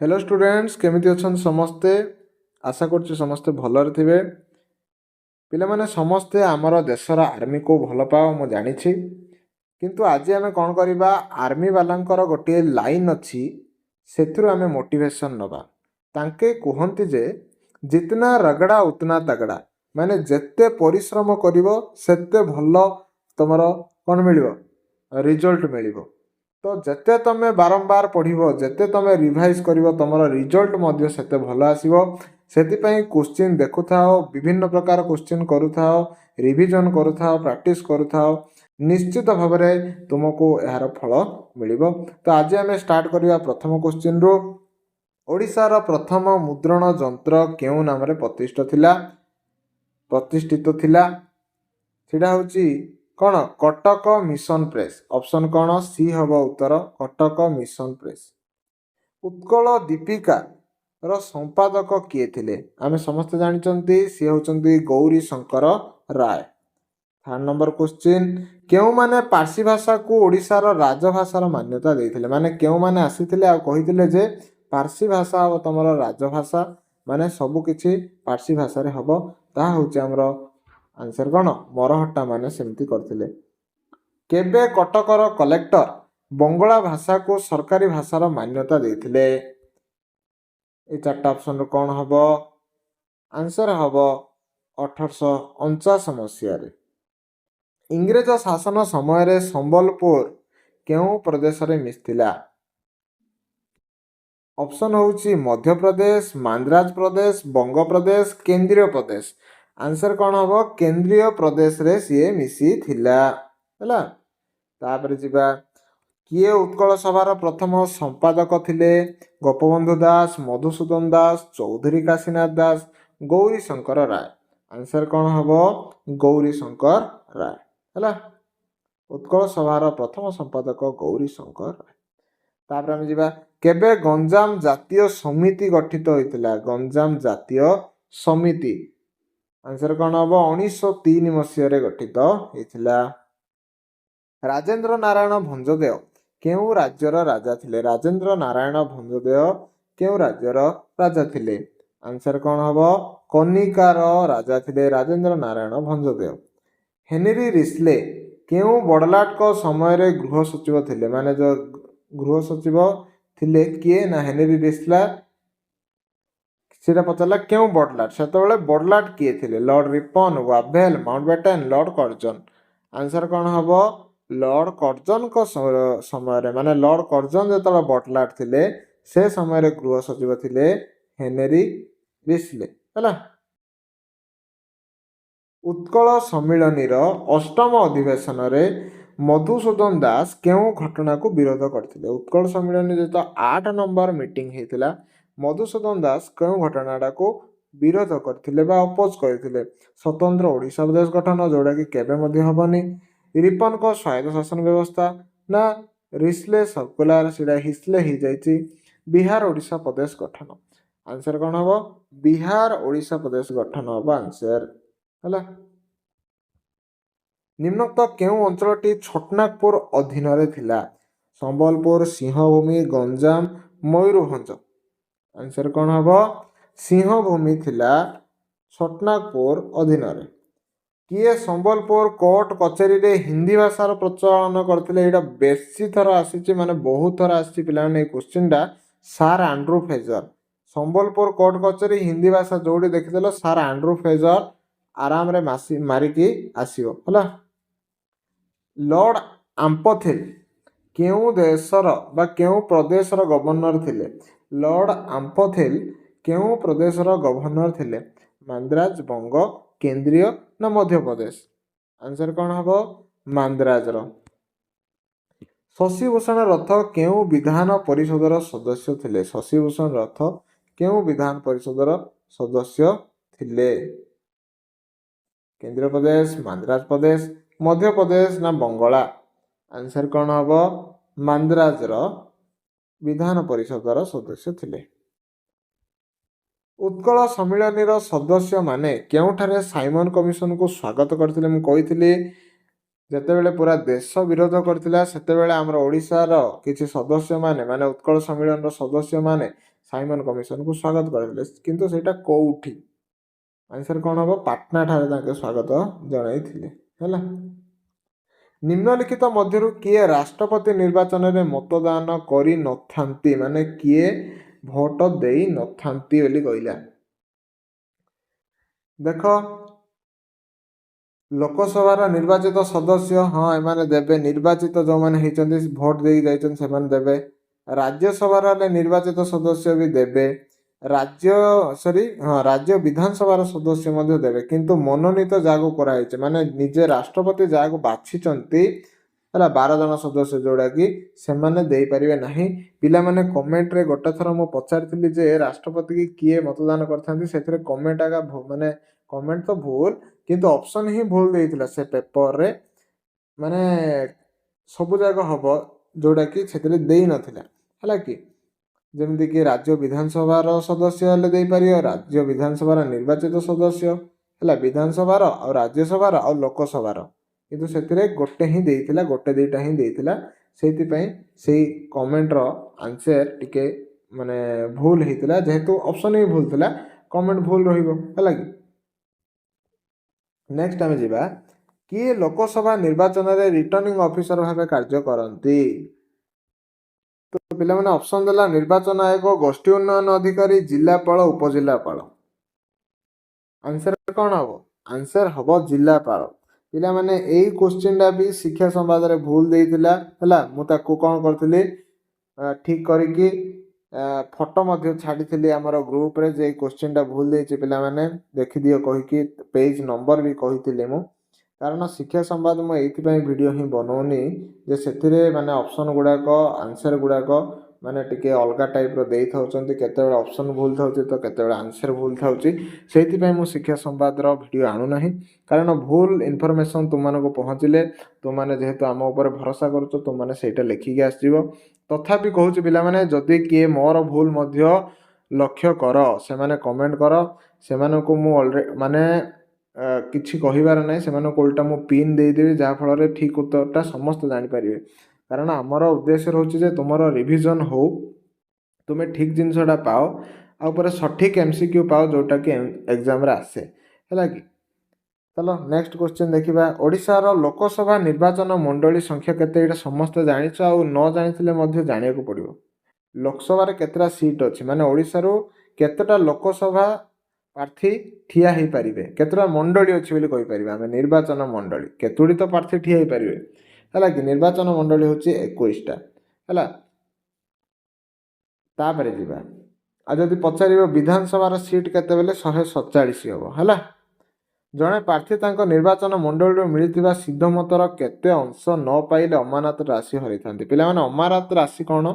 Hello students केमिति अछन समस्ते। आशा करछि समस्ते भलरे थिबे। पिला माने समस्ते आमर देशर आर्मी को भल पाओ मु जानिछि, किंतु आज आमे कोन करिबा आर्मी वालांकर गोटे लाइन अछि सेथुरु आमे मोटिवेशन नबा। तांके कुहंती जे जितना रगड़ा उतना तगड़ा, माने जेते परिश्रम करिवो सेते भल तमर कोन मिलिवो रिजल्ट मिलिवो। तो जेते तमे बारंबार पढ़िबो जेते तमे रिवाइज करिवो तमर रिजल्ट मध्य सेते भल आसीबो। सेतिपई क्वेश्चन देखुथाओ, विभिन्न प्रकार क्वेश्चन करुथाओ, रिविजन करुथाओ, प्रैक्टिस करुथाओ, निश्चित भाव में तुमको यार फल मिलिबो। तो आज आम स्टार्ट करिया प्रथम क्वेश्चन रो। ओडिशार प्रथम मुद्रण यंत्र केउ नाम रे प्रतिष्ठित थिला सेटा होची कौन कटक मिशन प्रेस। ऑप्शन कौन सी हम उत्तर कटक मिशन प्रेस। उत्कल दीपिका ର ସମ୍ପାଦକ କିଏ ଥିଲେ? ଆମେ ସମସ୍ତେ ଜାଣିଛନ୍ତି ସିଏ ହେଉଛନ୍ତି Gauri Shankar Ray. Third number question, କେଉଁମାନେ ପାର୍ସୀ ଭାଷାକୁ ଓଡ଼ିଶାର ରାଜଭାଷାର ମାନ୍ୟତା ଦେଇଥିଲେ? ମାନେ କେଉଁମାନେ ଆସିଥିଲେ ଆଉ କହିଥିଲେ ଯେ ପାର୍ସୀ ଭାଷା ହେବ ତମର ରାଜଭାଷା, ମାନେ ସବୁକିଛି ପାର୍ସୀ ଭାଷାରେ ହେବ। ତାହା ହେଉଛି ଆମର ଆନ୍ସର କ'ଣ ମରହଟ୍ଟା ମାନେ ସେମିତି କରିଥିଲେ। କେବେ କଟକର କଲେକ୍ଟର ବଙ୍ଗଳା ଭାଷାକୁ ସରକାରୀ ଭାଷାର ମାନ୍ୟତା ଦେଇଥିଲେ? এই চারটা অপশন কোণ হব? আনসর হব 1849 মସିହାରେ। ইংরেজ শাসন সমୟରେ ସମ୍ବଲପୁର କେଉଁ ପ୍ରଦେଶରେ ମିଶିଥିଲା? ଅପସନ ହେଉଛି ମଧ୍ୟପ୍ରଦେଶ, ମାନ୍ଦ୍ରାଜ ପ୍ରଦେଶ, ବଙ୍ଗପ୍ରଦେଶ, କେନ୍ଦ୍ରୀୟ ପ୍ରଦେଶ। ଆନ୍ସର କ'ଣ ହବ? କେନ୍ଦ୍ରୀୟ ପ୍ରଦେଶରେ ସିଏ ମିଶିଥିଲା ହେଲା। ତାପରେ ଯିବା, କିଏ ଉତ୍କଳ ସଭାର ପ୍ରଥମ ସମ୍ପାଦକ ଥିଲେ? ଗୋପବନ୍ଧୁ ଦାସ, ମଧୁସୂଦନ ଦାସ, ଚୌଧୁରୀ କାଶୀନାଥ ଦାସ, ଗୌରୀ ଶଙ୍କର ରାୟ। ଆନ୍ସର କ'ଣ ହବ? ଗୌରୀ ଶଙ୍କର ରାୟ ହେଲା। ଉତ୍କଳ ସଭାର ପ୍ରଥମ ସମ୍ପାଦକ ଗୌରୀ ଶଙ୍କର ରାୟ। ତାପରେ ଆମେ ଯିବା, କେବେ ଗଞ୍ଜାମ ଜାତୀୟ ସମିତି ଗଠିତ ହୋଇଥିଲା? ଗଞ୍ଜାମ ଜାତୀୟ ସମିତି। ଆନ୍ସର କ'ଣ ହବ? 1903 ମସିହାରେ ଗଠିତ ହୋଇଥିଲା। ରାଜେନ୍ଦ୍ର ନାରାୟଣ ଭଞ୍ଜଦେଓ କେଉଁ ରାଜ୍ୟର ରାଜା ଥିଲେ? ରାଜେନ୍ଦ୍ର ନାରାୟଣ ଭଞ୍ଜଦେଓ କେଉଁ ରାଜ୍ୟର ରାଜା ଥିଲେ? ଆନ୍ସର କ'ଣ ହବ? କନିକାର ରାଜା ଥିଲେ ରାଜେନ୍ଦ୍ର ନାରାୟଣ ଭଞ୍ଜଦେଓ। ହେନରୀ ରିସ୍ଲେ କେଉଁ ବଡ଼ଲାଟଙ୍କ ସମୟରେ ଗୃହ ସଚିବ ଥିଲେ? ମାନେ ଯେଉଁ ଗୃହ ସଚିବ ଥିଲେ କିଏ? ନା ହେନରୀ ରିସ୍ଲା। ସେଟା ପଚାରିଲା କେଉଁ ବଡ଼ଲାଟ, ସେତେବେଳେ ବଡ଼ଲାଟ କିଏ ଥିଲେ? Lord Ripon, Wavell, Mountbatten, Lord Karjan. Answer କ'ଣ ହବ? ଲର୍ଡ କର୍ଜନଙ୍କ ସମୟରେ, ମାନେ ଲର୍ଡ କର୍ଜନ ଯେତେବେଳେ ବଟଲାଟ ଥିଲେ ସେ ସମୟରେ ଗୃହ ସଚିବ ଥିଲେ ହେନରୀ ରିସ୍ଲେ ହେଲା। ଉତ୍କଳ ସମ୍ମିଳନୀର ଅଷ୍ଟମ ଅଧିବେଶନରେ ମଧୁସୂଦନ ଦାସ କେଉଁ ଘଟଣାକୁ ବିରୋଧ କରିଥିଲେ? ଉତ୍କଳ ସମ୍ମିଳନୀ ଯେତେବେଳେ 8 ନମ୍ବର ମିଟିଂ ହେଇଥିଲା, ମଧୁସୂଦନ ଦାସ କେଉଁ ଘଟଣାଟାକୁ ବିରୋଧ କରିଥିଲେ ବା ଅପୋଜ କରିଥିଲେ? ସ୍ୱତନ୍ତ୍ର ଓଡ଼ିଶା ପ୍ରଦେଶ ଗଠନ, ଯୋଉଟାକି କେବେ ମଧ୍ୟ ହବନି। ରିପନଙ୍କ ସ୍ୱାୟତ୍ତ ଶାସନ ବ୍ୟବସ୍ଥା, ନା ରିସ୍ଲେ ସର୍କୁଲାର, ସେଟା ହିସ୍ଲେ ହେଇଯାଇଛି। ବିହାର ଓଡ଼ିଶା ପ୍ରଦେଶ ଗଠନ। ଆନ୍ସର କ'ଣ ହବ? ବିହାର ଓଡ଼ିଶା ପ୍ରଦେଶ ଗଠନ ହବ ଆନ୍ସର ହେଲା। ନିମ୍ନୋକ୍ତ କେଉଁ ଅଞ୍ଚଳଟି ଛୋଟନାଗପୁର ଅଧୀନରେ ଥିଲା? ସମ୍ବଲପୁର, ସିଂହଭୂମି, ଗଞ୍ଜାମ, ମୟୂରଭଞ୍ଜ। ଆନ୍ସର କ'ଣ ହବ? ସିଂହଭୂମି ଥିଲା ଛୋଟନାଗପୁର ଅଧୀନରେ। କିଏ ସମ୍ବଲପୁର କୋର୍ଟ କଚେରୀରେ ହିନ୍ଦୀ ଭାଷାର ପ୍ରଚଳନ କରିଥିଲେ? ଏଇଟା ବେଶୀ ଥର ଆସିଛି, ମାନେ ବହୁତ ଥର ଆସିଛି ପିଲାମାନେ ଏଇ କ୍ୱେଶ୍ଚିନ୍ଟା। Sir Andrew Fraser. Sambalpur court କଚେରୀ ହିନ୍ଦୀ ଭାଷା ଯୋଉଠି ଦେଖିଦେଲ ସାର୍ ଆଣ୍ଡ୍ରୁ ଫ୍ରେଜର ଆରାମରେ ମାରିକି ଆସିବ ହେଲା। ଲର୍ଡ ଆମ୍ପଥିଲ କେଉଁ ଦେଶର ବା କେଉଁ ପ୍ରଦେଶର ଗଭର୍ଣ୍ଣର ଥିଲେ? ଲର୍ଡ ଆମ୍ପଥିଲ କେଉଁ ପ୍ରଦେଶର ଗଭର୍ଣ୍ଣର ଥିଲେ? ମାନ୍ଦ୍ରାଜ, ବଙ୍ଗ, କେନ୍ଦ୍ରୀୟ ନା ମଧ୍ୟପ୍ରଦେଶ? ଆନ୍ସର କ'ଣ ହବ? ମାନ୍ଦ୍ରାଜର। ଶଶିଭୂଷଣ ରଥ କେଉଁ ବିଧାନ ପରିଷଦର ସଦସ୍ୟ ଥିଲେ? ଶଶିଭୂଷଣ ରଥ କେଉଁ ବିଧାନ ପରିଷଦର ସଦସ୍ୟ ଥିଲେ? କେନ୍ଦ୍ରୀୟ ପ୍ରଦେଶ, ମାନ୍ଦ୍ରାଜ ପ୍ରଦେଶ, ମଧ୍ୟପ୍ରଦେଶ ନା ବଙ୍ଗଳା? ଆନ୍ସର କ'ଣ ହବ? ମାନ୍ଦ୍ରାଜର ବିଧାନ ପରିଷଦର ସଦସ୍ୟ ଥିଲେ। ଉତ୍କଳ ସମ୍ମିଳନୀର ସଦସ୍ୟମାନେ କେଉଁଠାରେ ସାଇମନ କମିଶନକୁ ସ୍ୱାଗତ କରିଥିଲେ? ମୁଁ କହିଥିଲି ଯେତେବେଳେ ପୁରା ଦେଶ ବିରୋଧ କରିଥିଲା ସେତେବେଳେ ଆମର ଓଡ଼ିଶାର କିଛି ସଦସ୍ୟମାନେ ମାନେ ଉତ୍କଳ ସମ୍ମିଳନୀର ସଦସ୍ୟମାନେ ସାଇମନ କମିଶନକୁ ସ୍ୱାଗତ କରିଥିଲେ, କିନ୍ତୁ ସେଇଟା କୋଉଠି? ଆନ୍ସର କ'ଣ ହବ? ପାଟନା ଠାରେ ତାଙ୍କେ ସ୍ୱାଗତ ଜଣାଇଥିଲେ। ହେଲା, ନିମ୍ନଲିଖିତ ମଧ୍ୟରୁ କିଏ ରାଷ୍ଟ୍ରପତି ନିର୍ବାଚନରେ ମତଦାନ କରିନଥାନ୍ତି, ମାନେ କିଏ ଭୋଟ ଦେଇ ନଥାନ୍ତି ବୋଲି କହିଲା। ଦେଖ, ଲୋକସଭାର ନିର୍ବାଚିତ ସଦସ୍ୟ, ହଁ ଏମାନେ ଦେବେ। ନିର୍ବାଚିତ ଯେଉଁମାନେ ହେଇଛନ୍ତି ଭୋଟ ଦେଇକି ଯାଇଛନ୍ତି ସେମାନେ ଦେବେ। ରାଜ୍ୟସଭାର ହେଲେ ନିର୍ବାଚିତ ସଦସ୍ୟ ବି ଦେବେ। ରାଜ୍ୟ ବିଧାନସଭାର ସଦସ୍ୟ ମଧ୍ୟ ଦେବେ, କିନ୍ତୁ ମନୋନୀତ ଯାହାକୁ କରାହେଇଛି ମାନେ ନିଜେ ରାଷ୍ଟ୍ରପତି ଯାହାକୁ ବାଛିଛନ୍ତି, ହେଲା 12 ଜଣ ସଦସ୍ୟ ଯେଉଁଟାକି ସେମାନେ ଦେଇପାରିବେ ନାହିଁ। ପିଲାମାନେ କମେଣ୍ଟରେ ଗୋଟେ ଥର ମୁଁ ପଚାରିଥିଲି ଯେ ରାଷ୍ଟ୍ରପତି କି କିଏ ମତଦାନ କରିଥାନ୍ତି, ସେଥିରେ କମେଣ୍ଟ ଆକା ମାନେ କମେଣ୍ଟ ତ ଭୁଲ, କିନ୍ତୁ ଅପସନ୍ ହିଁ ଭୁଲ ଦେଇଥିଲା ସେ ପେପରରେ, ମାନେ ସବୁ ଯାକ ହବ ଯେଉଁଟାକି ସେଥିରେ ଦେଇନଥିଲା। ହେଲା କି, ଯେମିତିକି ରାଜ୍ୟ ବିଧାନସଭାର ସଦସ୍ୟ ହେଲେ ଦେଇପାରିବ, ରାଜ୍ୟ ବିଧାନସଭାର ନିର୍ବାଚିତ ସଦସ୍ୟ, ହେଲା ବିଧାନସଭାର ଆଉ ରାଜ୍ୟସଭାର ଆଉ ଲୋକସଭାର, କିନ୍ତୁ ସେଥିରେ ଗୋଟେ ହିଁ ଦେଇଥିଲା, ଗୋଟେ ଦୁଇଟା ହିଁ ଦେଇଥିଲା। ସେଇଥିପାଇଁ ସେଇ କମେଣ୍ଟର ଆନ୍ସର ଟିକେ ମାନେ ଭୁଲ ହେଇଥିଲା, ଯେହେତୁ ଅପସନ୍ ହିଁ ଭୁଲ ଥିଲା କମେଣ୍ଟ ଭୁଲ ରହିବ। ହେଲା କି, ନେକ୍ସଟ ଆମେ ଯିବା, କିଏ ଲୋକସଭା ନିର୍ବାଚନରେ ରିଟର୍ଣ୍ଣିଂ ଅଫିସର ଭାବେ କାର୍ଯ୍ୟ କରନ୍ତି? ତ ପିଲାମାନେ ଅପସନ୍ ଦେଲା ନିର୍ବାଚନ ଆୟୋଗ, ଗୋଷ୍ଠୀ ଉନ୍ନୟନ ଅଧିକାରୀ, ଜିଲ୍ଲାପାଳ, ଉପଜିଲ୍ଲାପାଳ। ଆନ୍ସର କ'ଣ ହବ? ଆନ୍ସର ହବ ଜିଲ୍ଲାପାଳ। ପିଲାମାନେ ଏଇ କ୍ୱେଶ୍ଚିନ୍ଟା ବି ଶିକ୍ଷା ସମ୍ବାଦରେ ଭୁଲ ଦେଇଥିଲା। ହେଲା, ମୁଁ ତାକୁ କ'ଣ କରିଥିଲି, ଠିକ୍ କରିକି ଫଟୋ ମଧ୍ୟ ଛାଡ଼ିଥିଲି ଆମର ଗ୍ରୁପରେ ଯେ ଏଇ କ୍ୱେଶ୍ଚିନ୍ଟା ଭୁଲ ଦେଇଛି, ପିଲାମାନେ ଦେଖିଦିଅ କହିକି ପେଜ୍ ନମ୍ବର ବି କହିଥିଲି ମୁଁ। କାରଣ ଶିକ୍ଷା ସମ୍ବାଦ ମୁଁ ଏଇଥିପାଇଁ ଭିଡ଼ିଓ ହିଁ ବନଉନି ଯେ ସେଥିରେ ମାନେ ଅପସନ୍ ଗୁଡ଼ାକ ଆନ୍ସର ଗୁଡ଼ାକ ମାନେ ଟିକେ ଅଲଗା ଟାଇପ୍ର ଦେଇଥାଉଛନ୍ତି, କେତେବେଳେ ଅପସନ୍ ଭୁଲ ଥାଉଛି ତ କେତେବେଳେ ଆନ୍ସର ଭୁଲ ଥାଉଛି। ସେଇଥିପାଇଁ ମୁଁ ଶିକ୍ଷା ସମ୍ବାଦର ଭିଡ଼ିଓ ଆଣୁନାହିଁ, କାରଣ ଭୁଲ ଇନଫର୍ମେସନ୍ ତୁମମାନଙ୍କୁ ପହଞ୍ଚିଲେ ତୁମମାନେ ଯେହେତୁ ଆମ ଉପରେ ଭରସା କରୁଛ, ତୁମମାନେ ସେଇଟା ଲେଖିକି ଆସିଯିବ। ତଥାପି କହୁଛି ପିଲାମାନେ, ଯଦି କିଏ ମୋର ଭୁଲ ମଧ୍ୟ ଲକ୍ଷ୍ୟ କର, ସେମାନେ କମେଣ୍ଟ କର, ସେମାନଙ୍କୁ ମୁଁ ମାନେ କିଛି କହିବାର ନାହିଁ, ସେମାନଙ୍କୁ ଓଲଟା ମୁଁ ପିନ୍ ଦେଇଦେବି, ଯାହାଫଳରେ ଠିକ୍ ଉତ୍ତରଟା ସମସ୍ତେ ଜାଣିପାରିବେ। କାରଣ ଆମର ଉଦ୍ଦେଶ୍ୟ ରହୁଛି ଯେ ତୁମର ରିଭିଜନ୍ ହଉ, ତୁମେ ଠିକ୍ ଜିନିଷଟା ପାଅ, ଆଉ ପରେ ସଠିକ୍ MCQ ପାଅ ଯେଉଁଟାକି ଏକ୍ଜାମରେ ଆସେ। ହେଲା କି, ଚାଲ ନେକ୍ସଟ କ୍ୱେଶ୍ଚିନ୍ ଦେଖିବା। ଓଡ଼ିଶାର ଲୋକସଭା ନିର୍ବାଚନ ମଣ୍ଡଳୀ ସଂଖ୍ୟା କେତେ? ଏଇଟା ସମସ୍ତେ ଜାଣିଛ, ଆଉ ନ ଜାଣିଥିଲେ ମଧ୍ୟ ଜାଣିବାକୁ ପଡ଼ିବ। ଲୋକସଭାରେ କେତେଟା ସିଟ୍ ଅଛି, ମାନେ ଓଡ଼ିଶାରୁ କେତେଟା ଲୋକସଭା ପ୍ରାର୍ଥୀ ଠିଆ ହେଇପାରିବେ, କେତେଟା ମଣ୍ଡଳୀ ଅଛି ବୋଲି କହିପାରିବା ଆମେ। ନିର୍ବାଚନ ମଣ୍ଡଳୀ କେତୋଟି ତ ପ୍ରାର୍ଥୀ ଠିଆ ହେଇପାରିବେ। ହେଲା କି, ନିର୍ବାଚନ ମଣ୍ଡଳୀ ହେଉଛି 21ଟା। ହେଲା, ତାପରେ ଯିବା, ଆଉ ଯଦି ପଚାରିବ ବିଧାନସଭାର ସିଟ୍ କେତେବେଳେ, 147 ହେବ। ହେଲା, ଜଣେ ପ୍ରାର୍ଥୀ ତାଙ୍କ ନିର୍ବାଚନ ମଣ୍ଡଳୀରୁ ମିଳିଥିବା ସିଦ୍ଧ ମତର କେତେ ଅଂଶ ନ ପାଇଲେ ଅମାନତ ରାଶି ହରାଇଥାନ୍ତି? ପିଲାମାନେ ଅମାନତ ରାଶି କ'ଣ?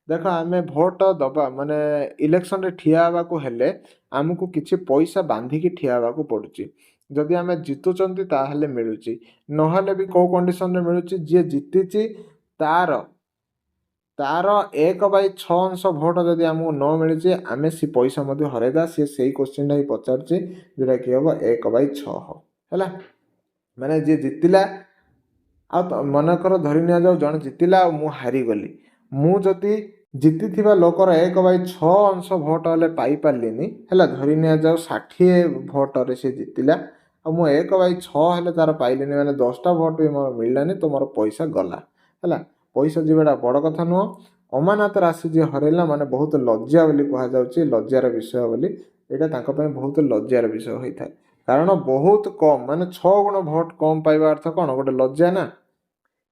ଦେଖ, ଆମେ ଭୋଟ ଦେବା ମାନେ ଇଲେକ୍ସନରେ ଠିଆ ହେବାକୁ ହେଲେ ଆମକୁ କିଛି ପଇସା ବାନ୍ଧିକି ଠିଆ ହେବାକୁ ପଡ଼ୁଛି। ଯଦି ଆମେ ଜିତୁଛନ୍ତି ତାହେଲେ ମିଳୁଛି, ନହେଲେ ବି କେଉଁ କଣ୍ଡିସନରେ ମିଳୁଛି, ଯିଏ ଜିତିଛି ତାର 1/6 ଅଂଶ ଭୋଟ ଯଦି ଆମକୁ ନ ମିଳିଛି ଆମେ ସେ ପଇସା ମଧ୍ୟ ହରାଇଦେବା। ସିଏ ସେଇ କ୍ୱେଶ୍ଚିନ୍ଟା ହିଁ ପଚାରୁଛି, ଯେଉଁଟାକି ହେବ 1/6। ହେଲା, ମାନେ ଯିଏ ଜିତିଲା, ଆଉ ମନେକର ଧରି ନିଆଯାଉ ଜଣେ ଜିତିଲା ଆଉ ମୁଁ ହାରିଗଲି, ମୁଁ ଯଦି ଜିତିଥିବା ଲୋକର 1/6 ଅଂଶ ଭୋଟ ହେଲେ ପାଇପାରିଲିନି, ହେଲା ଧରି ନିଆଯାଉ 60 ଭୋଟରେ ସେ ଜିତିଲା, ଆଉ ମୁଁ 1/6 ହେଲେ ତାର ପାଇଲିନି, ମାନେ 10ଟା ଭୋଟ ବି ମୋର ମିଳିଲାନି, ତ ମୋର ପଇସା ଗଲା। ହେଲା, ପଇସା ଯିବାଟା ବଡ଼ କଥା ନୁହଁ, ଅମାନତ ରାଶି ଯିଏ ହରାଇଲା ମାନେ ବହୁତ ଲଜ୍ଜା ବୋଲି କୁହାଯାଉଛି, ଲଜ୍ଜାର ବିଷୟ ବୋଲି। ଏଇଟା ତାଙ୍କ ପାଇଁ ବହୁତ ଲଜ୍ଜାର ବିଷୟ ହୋଇଥାଏ, କାରଣ ବହୁତ କମ୍, ମାନେ 6 ଗୁଣ ଭୋଟ କମ୍ ପାଇବା ଅର୍ଥ କ'ଣ? ଗୋଟେ ଲଜ୍ଜା ନା।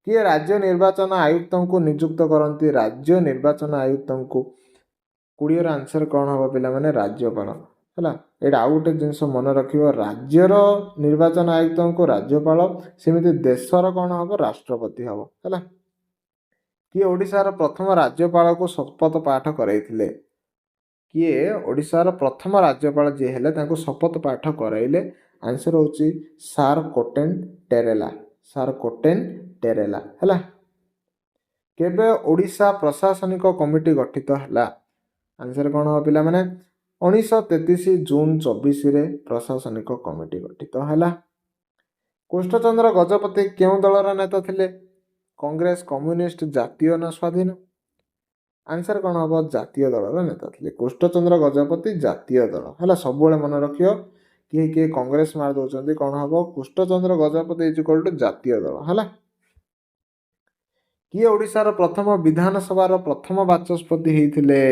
କିଏ ରାଜ୍ୟ ନିର୍ବାଚନ ଆୟୁକ୍ତଙ୍କୁ ନିଯୁକ୍ତ କରନ୍ତି? ରାଜ୍ୟ ନିର୍ବାଚନ ଆୟୁକ୍ତଙ୍କୁ 20ର ଆନ୍ସର କ'ଣ ହେବ ପିଲାମାନେ? ରାଜ୍ୟପାଳ। ହେଲା, ଏଇଟା ଆଉ ଗୋଟେ ଜିନିଷ ମନେ ରଖିବ, ରାଜ୍ୟର ନିର୍ବାଚନ ଆୟୁକ୍ତଙ୍କୁ ରାଜ୍ୟପାଳ, ସେମିତି ଦେଶର କ'ଣ ହେବ? ରାଷ୍ଟ୍ରପତି ହେବ। ହେଲା, କିଏ ଓଡ଼ିଶାର ପ୍ରଥମ ରାଜ୍ୟପାଳକୁ ଶପଥ ପାଠ କରାଇଥିଲେ? କିଏ ଓଡ଼ିଶାର ପ୍ରଥମ ରାଜ୍ୟପାଳ ଯିଏ ହେଲେ ତାଙ୍କୁ ଶପଥ ପାଠ କରାଇଲେ? ଆନ୍ସର ହେଉଛି ସାର୍ କୋଟେନ୍ ଟେରେଲା। ସାର୍ କୋଟେନ୍ ଟେରେଲା। ହେଲା, କେବେ ଓଡ଼ିଶା ପ୍ରଶାସନିକ କମିଟି ଗଠିତ ହେଲା? ଆନ୍ସର କ'ଣ ହେବ ପିଲାମାନେ? 1933 ଜୁନ୍ 24ରେ ପ୍ରଶାସନିକ କମିଟି ଗଠିତ ହେଲା। କୁଷ୍ଠଚନ୍ଦ୍ର ଗଜପତି କେଉଁ ଦଳର ନେତା ଥିଲେ? କଂଗ୍ରେସ, କମ୍ୟୁନିଷ୍ଟ, ଜାତୀୟ ନା ସ୍ୱାଧୀନ? ଆନ୍ସର କ'ଣ ହେବ? ଜାତୀୟ ଦଳର ନେତା ଥିଲେ କୁଷ୍ଠଚନ୍ଦ୍ର ଗଜପତି, ଜାତୀୟ ଦଳ। ହେଲା, ସବୁବେଳେ ମନେ ରଖିବ, କିଏ କିଏ କଂଗ୍ରେସ ମାରି ଦେଉଛନ୍ତି, କ'ଣ ହେବ? କୁଷ୍ଠଚନ୍ଦ୍ର ଗଜପତି ଇଜ୍ ଇକ୍ୱାଲ୍ ଟୁ ଜାତୀୟ ଦଳ। ହେଲା, କିଏ ଓଡ଼ିଶାର ପ୍ରଥମ ବିଧାନସଭାର ପ୍ରଥମ ବାଚସ୍ପତି ହେଇଥିଲେ?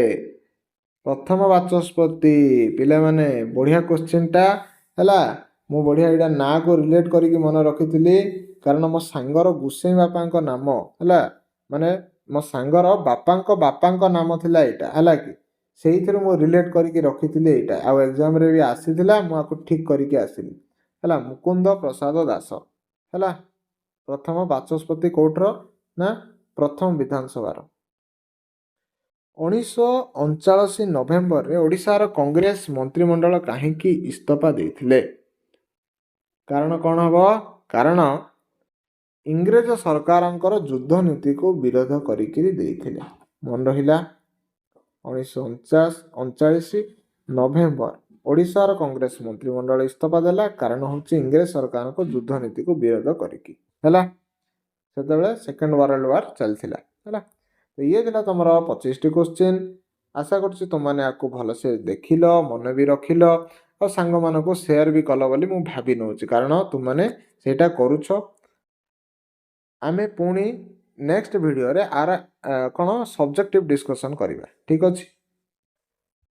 ପ୍ରଥମ ବାଚସ୍ପତି, ପିଲାମାନେ ବଢ଼ିଆ କୋଶ୍ଚିନ୍ଟା। ହେଲା, ମୁଁ ବଢ଼ିଆ ଏଇଟା ନାଁକୁ ରିଲେଟ୍ କରିକି ମନେ ରଖିଥିଲି, କାରଣ ମୋ ସାଙ୍ଗର ଗୋସାଇଁ ବାପାଙ୍କ ନାମ, ହେଲା, ମାନେ ମୋ ସାଙ୍ଗର ବାପାଙ୍କ ନାମ ଥିଲା ଏଇଟା, ହେଲା କି, ସେଇଥିରୁ ମୁଁ ରିଲେଟ୍ କରିକି ରଖିଥିଲି ଏଇଟା, ଆଉ ଏକ୍ଜାମ୍ରେ ବି ଆସିଥିଲା, ମୁଁ ଆକୁ ଠିକ୍ କରିକି ଆସିଲି। ହେଲା, ମୁକୁନ୍ଦ ପ୍ରସାଦ ଦାସ। ହେଲା, ପ୍ରଥମ ବାଚସ୍ପତି କେଉଁଠର ନା ପ୍ରଥମ ବିଧାନସଭାର। 1939 ନଭେମ୍ବରରେ ଓଡ଼ିଶାର କଂଗ୍ରେସ ମନ୍ତ୍ରିମଣ୍ଡଳ କାହିଁକି ଇସ୍ତଫା ଦେଇଥିଲେ? କାରଣ କ'ଣ ହେବ? କାରଣ ଇଂରେଜ ସରକାରଙ୍କର ଯୁଦ୍ଧ ନୀତିକୁ ବିରୋଧ କରିକିରି ଦେଇଥିଲେ। ମନେ ରହିଲା, 1939 ନଭେମ୍ବର ଓଡ଼ିଶାର କଂଗ୍ରେସ ମନ୍ତ୍ରିମଣ୍ଡଳ ଇସ୍ତଫା ଦେଲା, କାରଣ ହେଉଛି ଇଂରେଜ ସରକାରଙ୍କ ଯୁଦ୍ଧ ନୀତିକୁ ବିରୋଧ କରିକି। ହେଲା, ସେତେବେଳେ ସେକେଣ୍ଡ ୱାର୍ଲଡ ୱାର୍ ଚାଲିଥିଲା। ହେଲା, ଇଏ ଥିଲା ତୁମର 25ଟି କୋଶ୍ଚିନ୍। ଆଶା କରୁଛି ତୁମମାନେ ଆକୁ ଭଲସେ ଦେଖିଲ, ମନେ ବି ରଖିଲ, ଆଉ ସାଙ୍ଗମାନଙ୍କୁ ସେୟାର ବି କଲ ବୋଲି ମୁଁ ଭାବି ନେଉଛି, କାରଣ ତୁମମାନେ ସେଇଟା କରୁଛ। ଆମେ ପୁଣି ନେକ୍ସଟ ଭିଡ଼ିଓରେ କ'ଣ ସବଜେକ୍ଟିଭ ଡିସ୍କସନ୍ କରିବା। ଠିକ୍ ଅଛି।